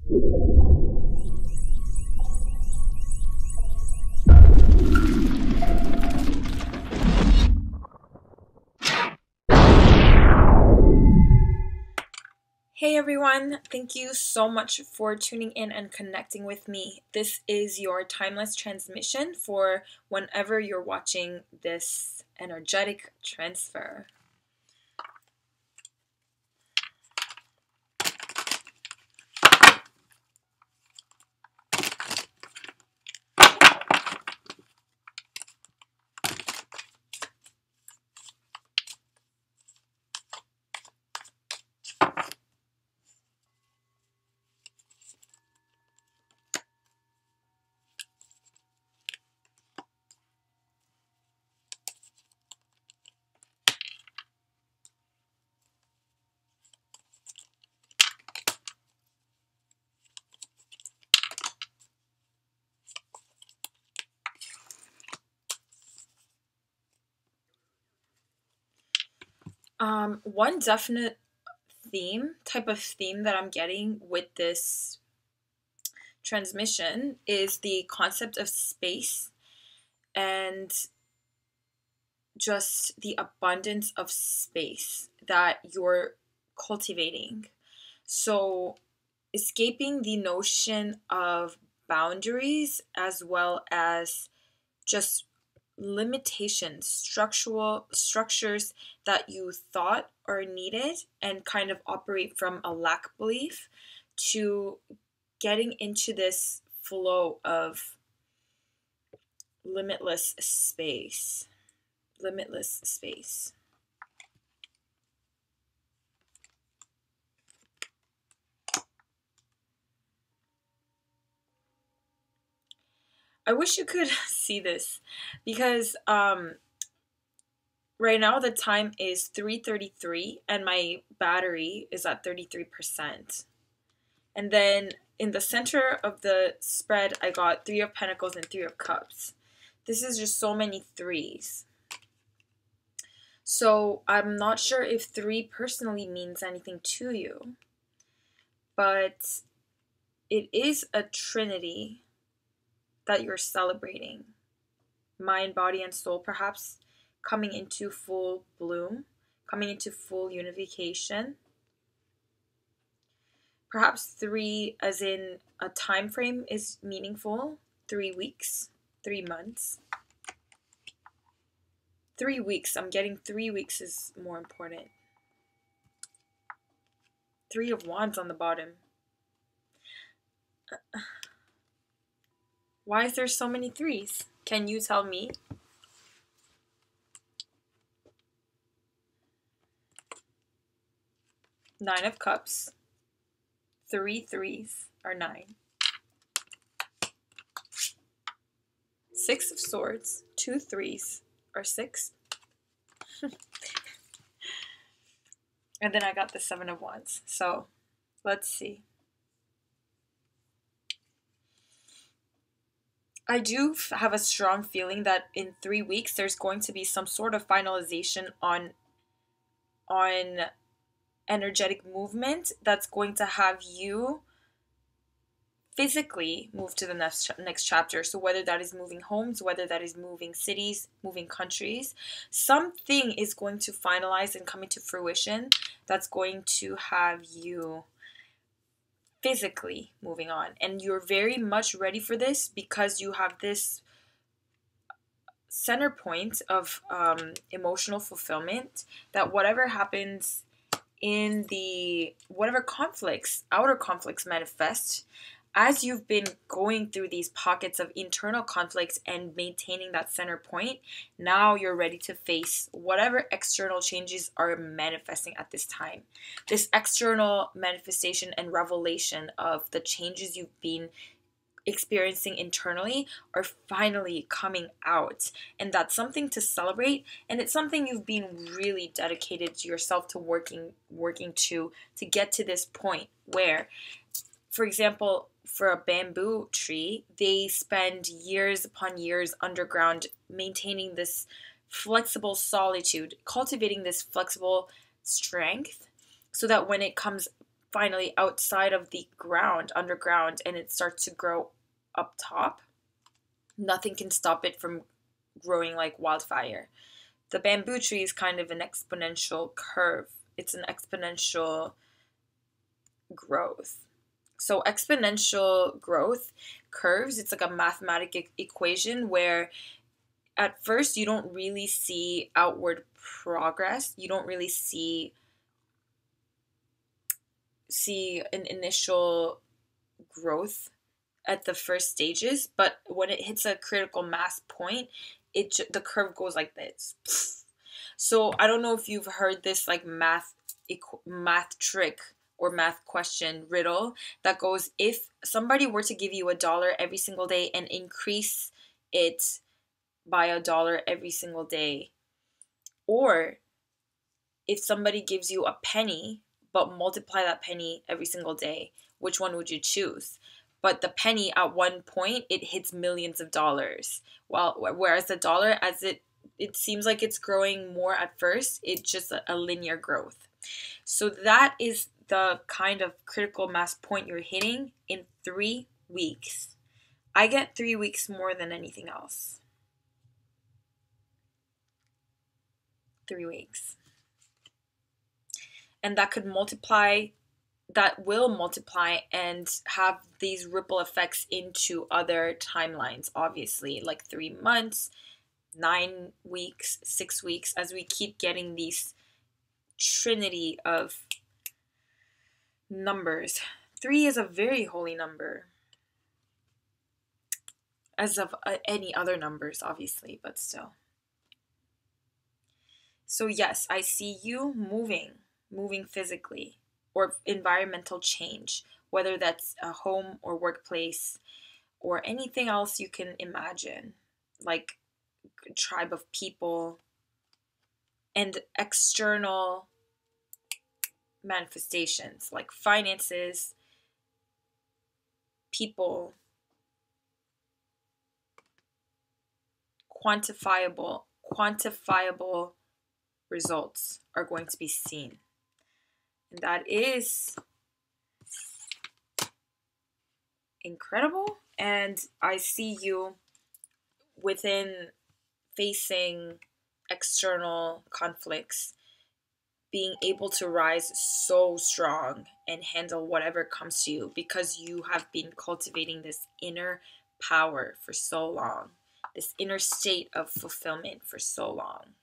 Hey everyone, thank you so much for tuning in and connecting with me. This is your timeless transmission for whenever you're watching this energetic transfer. One definite type of theme that I'm getting with this transmission is the concept of space and just the abundance of space that you're cultivating. So, escaping the notion of boundaries as well as just limitations, structures that you thought are needed and kind of operate from a lack belief to getting into this flow of limitless space. Limitless space. I wish you could see this because right now the time is 3:33 and my battery is at 33%. And then in the center of the spread, I got 3 of Pentacles and 3 of Cups. This is just so many threes. So I'm not sure if 3 personally means anything to you, but it is a trinity that you're celebrating. Mind, body, and soul perhaps coming into full bloom, coming into full unification. Perhaps 3 as in a time frame is meaningful. 3 weeks, 3 months. 3 weeks. I'm getting 3 weeks is more important. 3 of Wands on the bottom. Why is there so many 3s? Can you tell me? Nine of Cups. 3 3s are 9. 6 of Swords. 2 3s are 6. And then I got the 7 of Wands. So let's see. I do have a strong feeling that in 3 weeks there's going to be some sort of finalization on energetic movement that's going to have you physically move to the next chapter. So whether that is moving homes, whether that is moving cities, moving countries, something is going to finalize and come into fruition that's going to have you physically moving on. And you're very much ready for this because you have this center point of emotional fulfillment that whatever happens in the whatever conflicts, outer conflicts manifest, as you've been going through these pockets of internal conflicts and maintaining that center point, now you're ready to face whatever external changes are manifesting at this time. This external manifestation and revelation of the changes you've been experiencing internally are finally coming out, and that's something to celebrate, and it's something you've been really dedicated to yourself to working to get to this point where, for example, for a bamboo tree, they spend years upon years underground maintaining this flexible solitude, cultivating this flexible strength so that when it comes finally outside of the ground, underground, and it starts to grow up top, nothing can stop it from growing like wildfire. The bamboo tree is kind of an exponential curve. It's an exponential growth. So exponential growth curves, it's like a mathematical equation where at first you don't really see outward progress. You don't really see an initial growth at the first stages, but when it hits a critical mass point, the curve goes like this. So I don't know if you've heard this like math trick or math question riddle that goes, if somebody were to give you $1 every single day and increase it by $1 every single day, or if somebody gives you a penny but multiply that penny every single day, which one would you choose? But the penny at one point, it hits millions of dollars. Whereas the dollar, as it seems like it's growing more at first, it's just a linear growth. So that is the kind of critical mass point you're hitting in 3 weeks. I get 3 weeks more than anything else. 3 weeks. And that will multiply and have these ripple effects into other timelines, obviously, like 3 months, 9 weeks, 6 weeks, as we keep getting these trinity of numbers. 3 is a very holy number, as of any other numbers, obviously, but still. So yes, I see you moving physically, or environmental change, whether that's a home or workplace or anything else you can imagine, like a tribe of people, and external manifestations like finances, people, quantifiable results are going to be seen. And that is incredible. And I see you within facing external conflicts, being able to rise so strong and handle whatever comes to you, because you have been cultivating this inner power for so long, this inner state of fulfillment for so long.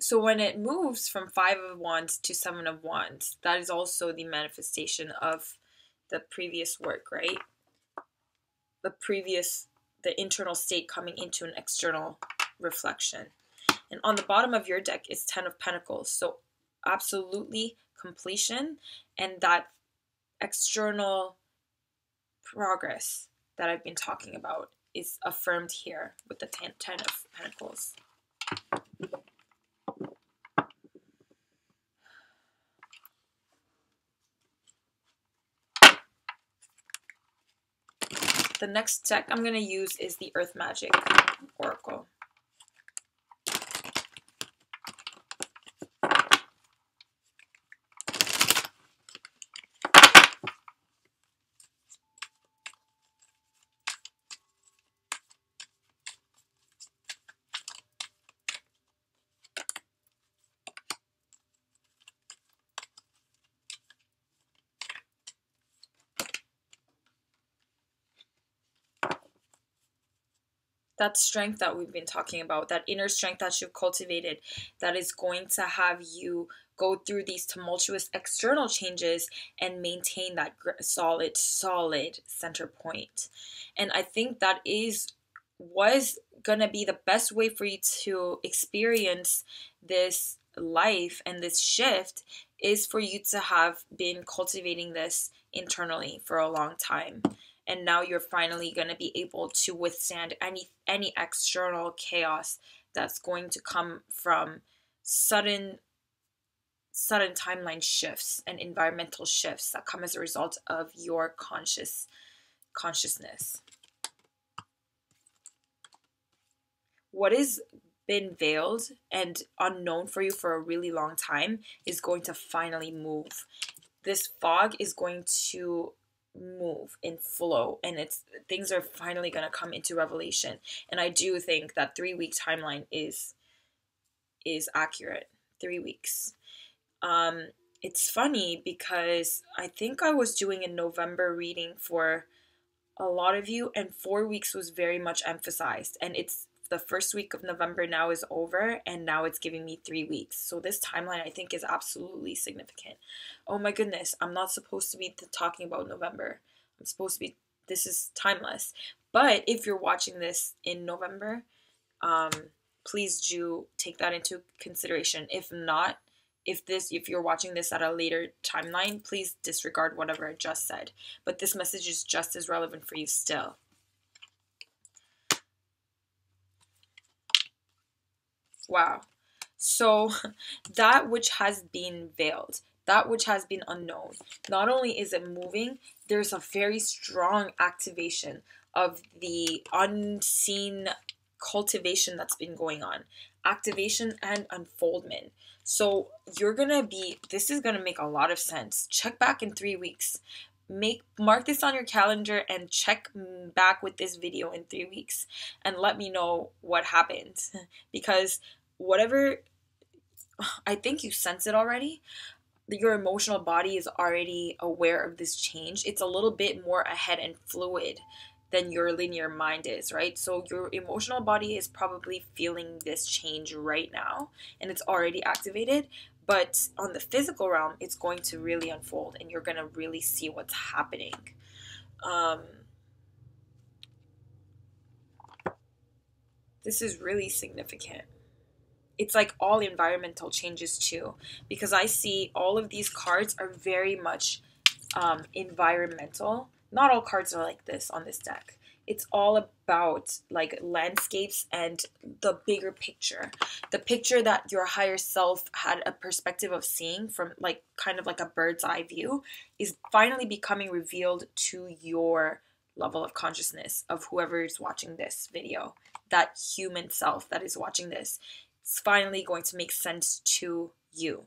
So when it moves from 5 of Wands to 7 of Wands, that is also the manifestation of the previous work, right? The internal state coming into an external reflection. And on the bottom of your deck is 10 of Pentacles. So absolutely completion, and that external progress that I've been talking about is affirmed here with the 10 of Pentacles. The next deck I'm going to use is the Earth Magic Oracle. That strength that we've been talking about, that inner strength that you've cultivated, that is going to have you go through these tumultuous external changes and maintain that solid center point. And I think that was going to be the best way for you to experience this life and this shift, is for you to have been cultivating this internally for a long time. And now you're finally going to be able to withstand any external chaos that's going to come from sudden timeline shifts and environmental shifts that come as a result of your consciousness. What is been veiled and unknown for you for a really long time is going to finally move. This fog is going to move and flow, and things are finally going to come into revelation. And I do think that 3 week timeline is accurate. 3 weeks. It's funny because I think I was doing a November reading for a lot of you, and 4 weeks was very much emphasized, and it's the first week of November now is over, and now it's giving me 3 weeks. So this timeline I think is absolutely significant. Oh my goodness, I'm not supposed to be talking about November. I'm supposed to be, this is timeless. But if you're watching this in November, please do take that into consideration. If not, if you're watching this at a later timeline, please disregard whatever I just said. But this message is just as relevant for you still. Wow. So that which has been veiled, that which has been unknown, not only is it moving, there's a very strong activation of the unseen cultivation that's been going on. Activation and unfoldment. So this is gonna make a lot of sense. Check back in 3 weeks. Mark this on your calendar and check back with this video in 3 weeks and let me know what happened. Because whatever, I think you sense it already. Your emotional body is already aware of this change. It's a little bit more ahead and fluid than your linear mind is, right? So your emotional body is probably feeling this change right now, and it's already activated. But on the physical realm, it's going to really unfold, and you're going to really see what's happening. This is really significant. It's like all environmental changes too, because I see all of these cards are very much environmental. Not all cards are like this on this deck. It's all about like landscapes and the bigger picture. The picture that your higher self had a perspective of seeing from like kind of like a bird's eye view is finally becoming revealed to your level of consciousness of whoever is watching this video. That human self that is watching this. It's finally going to make sense to you.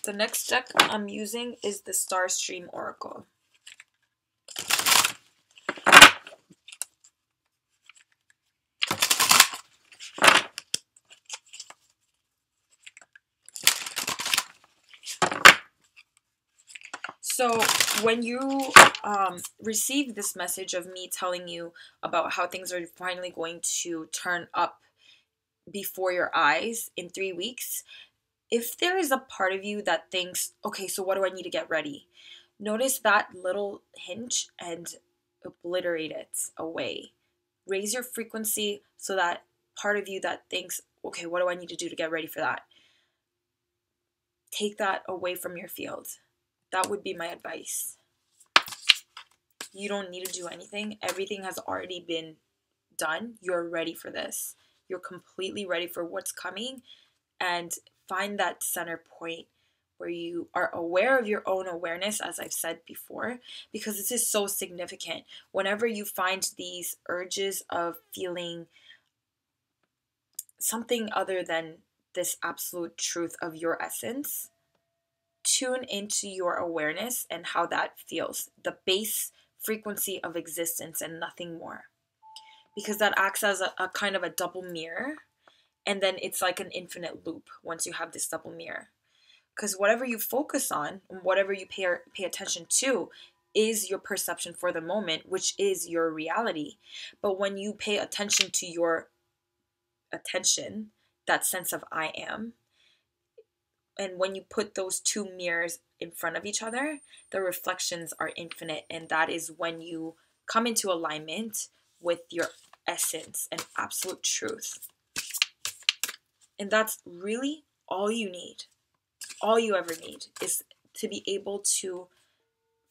The next deck I'm using is the Starseed Oracle. So when you receive this message of me telling you about how things are finally going to turn up before your eyes in 3 weeks, if there is a part of you that thinks, okay, so what do I need to get ready? Notice that little hinge and obliterate it away. Raise your frequency so that part of you that thinks, okay, what do I need to do to get ready for that? Take that away from your field. That would be my advice. You don't need to do anything. Everything has already been done. You're ready for this. You're completely ready for what's coming. And find that center point where you are aware of your own awareness, as I've said before, because this is so significant. Whenever you find these urges of feeling something other than this absolute truth of your essence, tune into your awareness and how that feels, the base frequency of existence and nothing more, because that acts as a kind of a double mirror, and then it's like an infinite loop once you have this double mirror, because whatever you focus on and whatever you pay attention to is your perception for the moment, which is your reality. But when you pay attention to your attention, that sense of I am, and when you put those two mirrors in front of each other, the reflections are infinite. And that is when you come into alignment with your essence and absolute truth. And that's really all you need. All you ever need is to be able to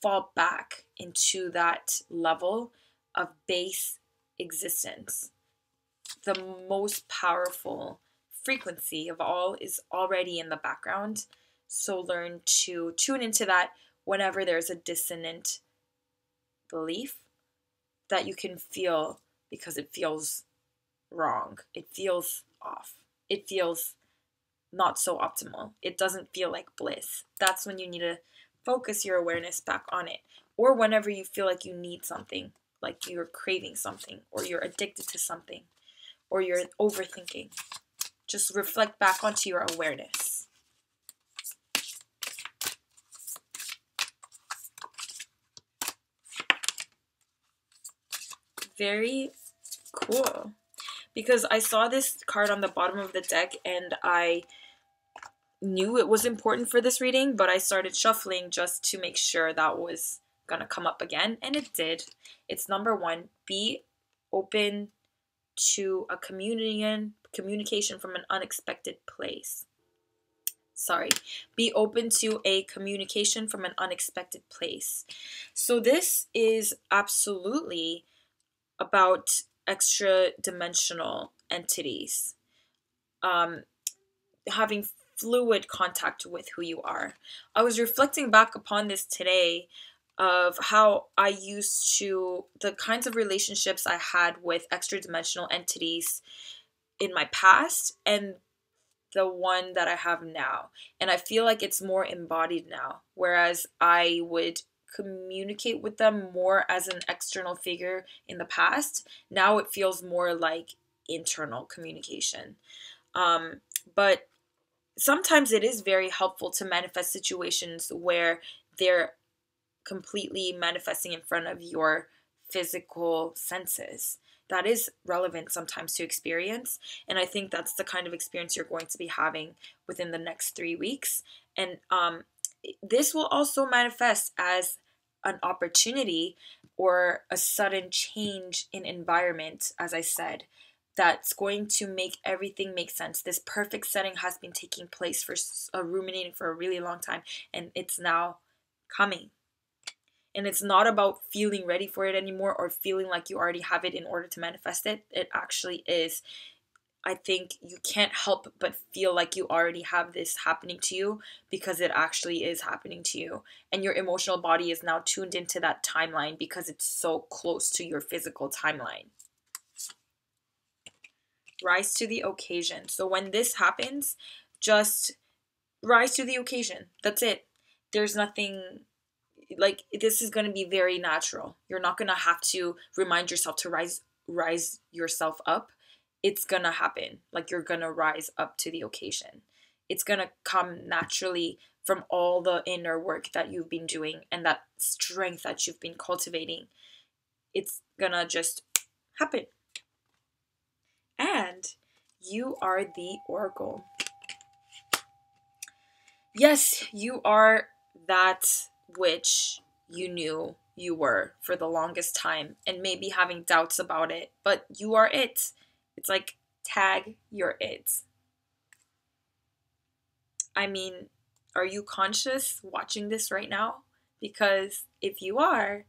fall back into that level of base existence. The most powerful frequency of all is already in the background. So learn to tune into that whenever there's a dissonant belief that you can feel because it feels wrong. It feels off. It feels not so optimal. It doesn't feel like bliss. That's when you need to focus your awareness back on it. Or whenever you feel like you need something, like you're craving something, or you're addicted to something, or you're overthinking. Just reflect back onto your awareness. Very cool. Because I saw this card on the bottom of the deck and I knew it was important for this reading, but I started shuffling just to make sure that was gonna come up again, and it did. It's number 1, be open to a communication from an unexpected place. Be open to a communication from an unexpected place. So this is absolutely about extra dimensional entities, having fluid contact with who you are. I was reflecting back upon this today of how I used to, the kinds of relationships I had with extra dimensional entities in my past and the one that I have now. And I feel like it's more embodied now, whereas I would communicate with them more as an external figure in the past. Now it feels more like internal communication. But sometimes it is very helpful to manifest situations where they're completely manifesting in front of your physical senses. That is relevant sometimes to experience. And I think that's the kind of experience you're going to be having within the next 3 weeks. And this will also manifest as an opportunity or a sudden change in environment, as I said, that's going to make everything make sense. This perfect setting has been taking place for ruminating for a really long time, and it's now coming. And it's not about feeling ready for it anymore or feeling like you already have it in order to manifest it. It actually is. I think you can't help but feel like you already have this happening to you because it actually is happening to you. And your emotional body is now tuned into that timeline because it's so close to your physical timeline. Rise to the occasion. So when this happens, just rise to the occasion. That's it. There's nothing, like, this is going to be very natural. You're not going to have to remind yourself to rise yourself up. It's going to happen. Like, you're going to rise up to the occasion. It's going to come naturally from all the inner work that you've been doing and that strength that you've been cultivating. It's going to just happen. And you are the Oracle. Yes, you are that which you knew you were for the longest time and maybe having doubts about it, but you are it. It's like, tag, you're it. I mean, are you conscious watching this right now? Because if you are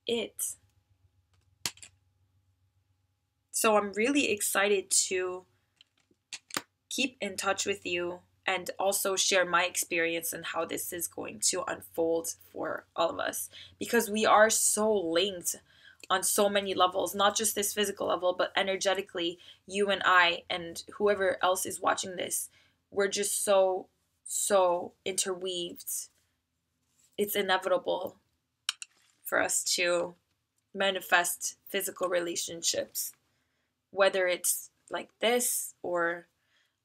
it. So I'm really excited to keep in touch with you and also share my experience and how this is going to unfold for all of us, because we are so linked on so many levels, not just this physical level, but energetically, you and I and whoever else is watching this, we're just so interweaved. It's inevitable for us to manifest physical relationships, whether it's like this or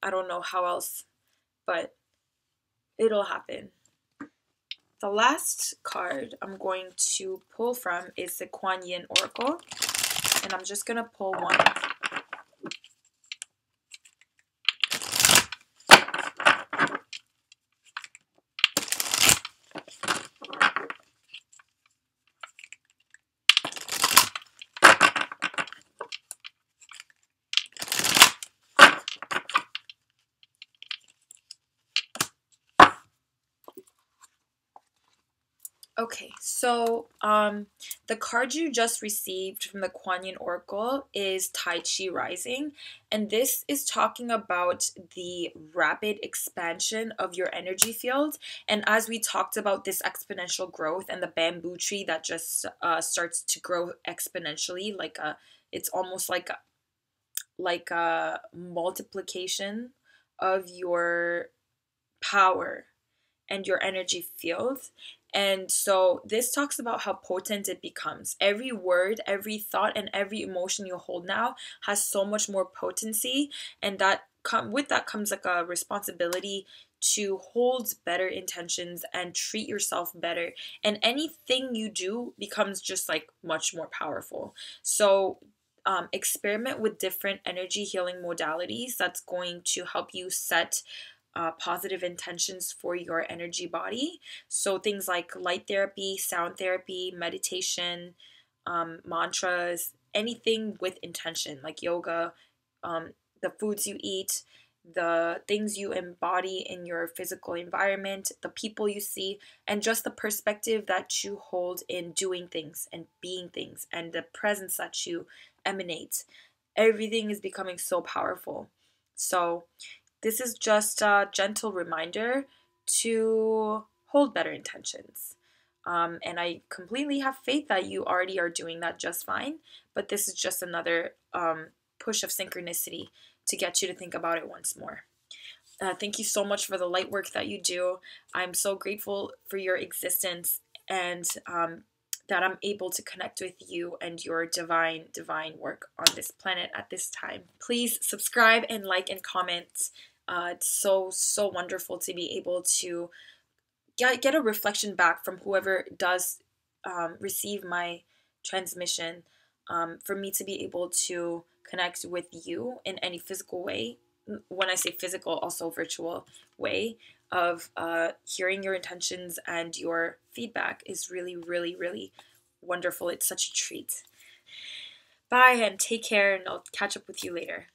I don't know how else, but it'll happen. The last card I'm going to pull from is the Quan Yin Oracle, and I'm just going to pull one. Okay, so the card you just received from the Quan Yin Oracle is Taichi Rising, and this is talking about the rapid expansion of your energy field. And as we talked about this exponential growth and the bamboo tree that just starts to grow exponentially, it's almost like a multiplication of your power and your energy field. And so this talks about how potent it becomes. Every word, every thought, and every emotion you hold now has so much more potency, and with that comes like a responsibility to hold better intentions and treat yourself better. And anything you do becomes just like much more powerful. So experiment with different energy healing modalities that's going to help you set positive intentions for your energy body. So things like light therapy, sound therapy, meditation, mantras, anything with intention, like yoga, the foods you eat, the things you embody in your physical environment, the people you see, and just the perspective that you hold in doing things and being things, and the presence that you emanate. Everything is becoming so powerful. So this is just a gentle reminder to hold better intentions. And I completely have faith that you already are doing that just fine. But this is just another push of synchronicity to get you to think about it once more. Thank you so much for the light work that you do. I'm so grateful for your existence, and that I'm able to connect with you and your divine work on this planet at this time. Please subscribe and like and comment. It's so wonderful to be able to get a reflection back from whoever does receive my transmission, for me to be able to connect with you in any physical way. When I say physical, also virtual way of hearing your intentions, and your feedback is really, really, really wonderful. It's such a treat. Bye and take care, and I'll catch up with you later.